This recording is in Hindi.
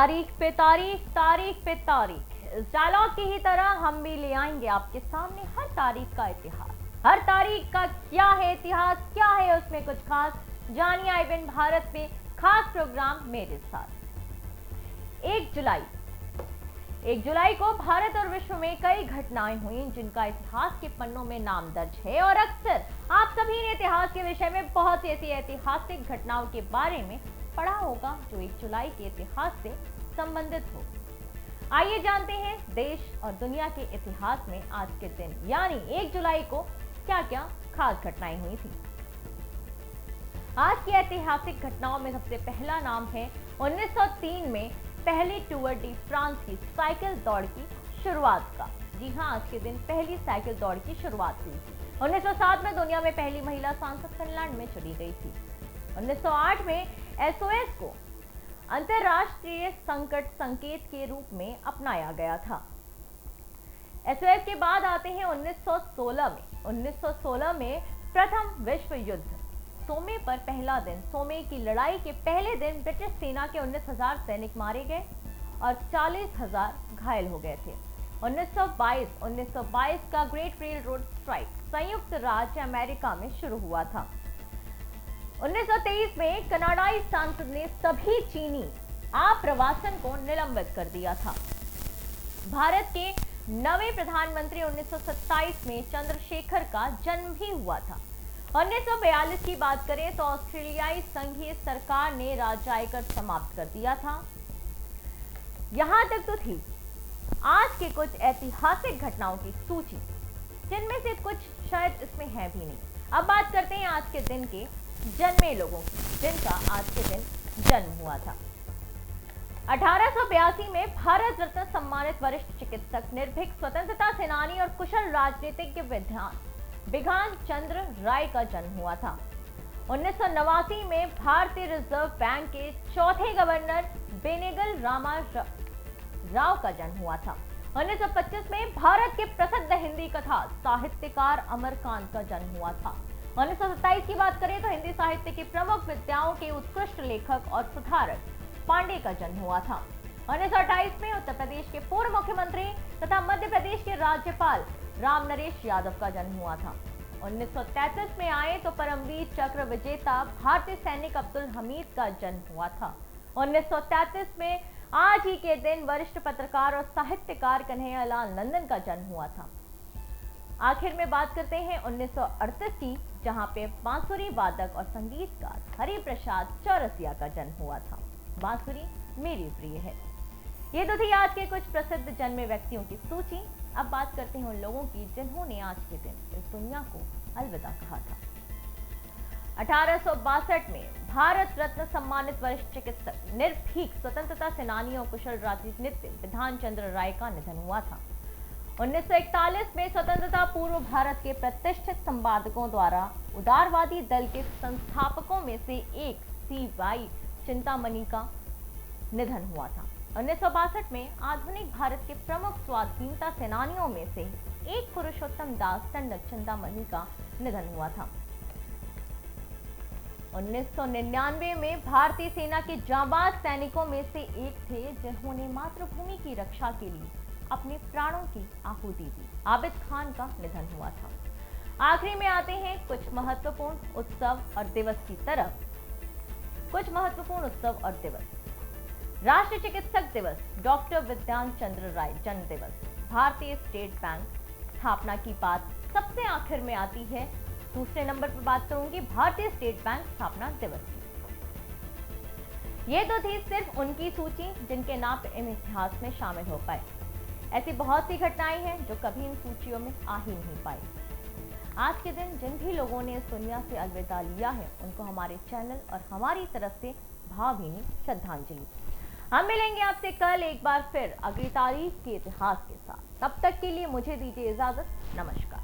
तारीख पे तारीख, तारीख पे तारीख, इस डायलॉग की ही तरह हम भी ले आएंगे आपके सामने हर तारीख का इतिहास। हर तारीख का क्या है इतिहास, क्या है उसमें कुछ खास, जानिए आईबीएन भारत में खास प्रोग्राम मेरे साथ। 1 जुलाई को भारत और विश्व में कई घटनाएं हुई जिनका इतिहास के पन्नों में नाम दर्ज है। और अक्सर आप सभी ने इतिहास के विषय में बहुत सी ऐसी ऐतिहासिक घटनाओं के बारे में पढ़ा होगा जो 1 जुलाई के इतिहास से संबंधित हो। आइए जानते हैं देश और दुनिया के इतिहास में आज के दिन यानी 1 जुलाई को क्या क्या खास घटनाएं हुई थी। आज की ऐतिहासिक घटनाओं में सबसे पहला नाम है 1903 में पहली टूर डी फ्रांस की साइकिल दौड़ की शुरुआत का। जी हां, आज के दिन पहली साइकिल दौड़ की शुरुआत हुई थी। 1907 में दुनिया में पहली महिला सांसद फिनलैंड में चुनी गई थी। 1908 में एसओएस को अंतरराष्ट्रीय संकट संकेत के रूप में अपनाया गया था। एसओएस के बाद आते हैं 1916 में। 1916 में प्रथम विश्व युद्ध, सोमे पर पहला दिन। सोमे की लड़ाई के पहले दिन ब्रिटिश सेना के 19,000 सैनिक मारे गए और 40,000 घायल हो गए थे। 1922 का ग्रेट रेल रोड स्ट्राइक संयुक्त राज्य अमेरिका में शुरू हुआ था। 1923 में कनाडाई सांसद ने सभी चीनी आप्रवासन को निलंबित कर दिया था। भारत के नवे प्रधानमंत्री 1927 में चंद्रशेखर का जन्म भी हुआ था। 1942 की बात करें तो ऑस्ट्रेलियाई संघीय सरकार ने राज्य आयकर समाप्त कर दिया था। यहां तक तो थी आज के कुछ ऐतिहासिक घटनाओं की सूची, जिनमें से कुछ शायद इसमें है भी नहीं। अब बात करते हैं आज के दिन के जन्मे लोगों की जिनका आज के दिन जन्म हुआ था। 1882 में भारत रत्न सम्मानित वरिष्ठ चिकित्सक, निर्भीक स्वतंत्रता सेनानी और कुशल राजनीतिज्ञ बिघान चंद्र राय का जन्म हुआ था। 1989 में भारतीय रिजर्व बैंक के चौथे गवर्नर बेनेगल रामा राव का जन्म हुआ था। 1925 में भारत के प्रसिद्ध हिंदी कथा साहित्यकार अमरकांत का जन्म हुआ था। 1927 की बात करें तो हिंदी साहित्य की प्रमुख विद्याओं के उत्कृष्ट लेखक और सुधारक पांडे का जन्म हुआ था। 1928 में उत्तर प्रदेश के पूर्व मुख्यमंत्री तथा मध्य प्रदेश के राज्यपाल राम नरेश यादव का जन्म हुआ था। 1933 में आए तो परमवीर चक्र विजेता भारतीय सैनिक अब्दुल हमीद का जन्म हुआ था। 1933 में आज ही के दिन वरिष्ठ पत्रकार और साहित्यकार कन्हैयालाल नंदन का जन्म हुआ था। आखिर में बात करते हैं 1938 की, जहां पे बांसुरी वादक और संगीतकार हरिप्रसाद चौरसिया का जन्म हुआ था। बांसुरी मेरी प्रिय है। ये तो थी आज के कुछ प्रसिद्ध जन्मे व्यक्तियों की सूची। अब बात करते हैं उन लोगों की जिन्होंने आज के दिन इस दुनिया को अलविदा कहा था। 1862 में भारत रत्न सम्मानित वरिष्ठ चिकित्सक, निर्भीक स्वतंत्रता सेनानी और कुशल राजनीतिज्ञ बिघान चंद्र राय का निधन हुआ था। 1941 में स्वतंत्रता पूर्व भारत के प्रतिष्ठित संपादकों द्वारा उदारवादी दल के संस्थापकों में से एक सीवाई चिंतामणि का निधन हुआ था। 1962 में आधुनिक भारत के प्रमुख स्वाधीनता सेनानियों में से एक पुरुषोत्तम दास टंडन चिंतामणि का निधन हुआ था। 1999 में भारतीय सेना के जांबाज सैनिकों में से एक थे जिन्होंने मातृभूमि की रक्षा के लिए अपने प्राणों की आहुति दी। आबिद खान का निधन हुआ था। आखिरी में आते हैं कुछ महत्वपूर्ण उत्सव और दिवस की तरफ। कुछ महत्वपूर्ण उत्सव और दिवस: राष्ट्रीय चिकित्सक दिवस, डॉक्टर विज्ञान चंद्र राय जन्म दिवस। भारतीय स्टेट बैंक स्थापना की बात सबसे आखिर में आती है। दूसरे नंबर पर बात करूंगी भारतीय स्टेट बैंक स्थापना दिवस की। ये तो थी सिर्फ उनकी सूची जिनके नाम इन इतिहास में शामिल हो पाए। ऐसी बहुत सी घटनाएं हैं जो कभी इन सूचियों में आ ही नहीं पाई। आज के दिन जिन भी लोगों ने इस दुनिया से अलविदा लिया है उनको हमारे चैनल और हमारी तरफ से भावभीनी श्रद्धांजलि। हम मिलेंगे आपसे कल एक बार फिर अगली तारीख के इतिहास के साथ। तब तक के लिए मुझे दीजिए इजाजत। नमस्कार।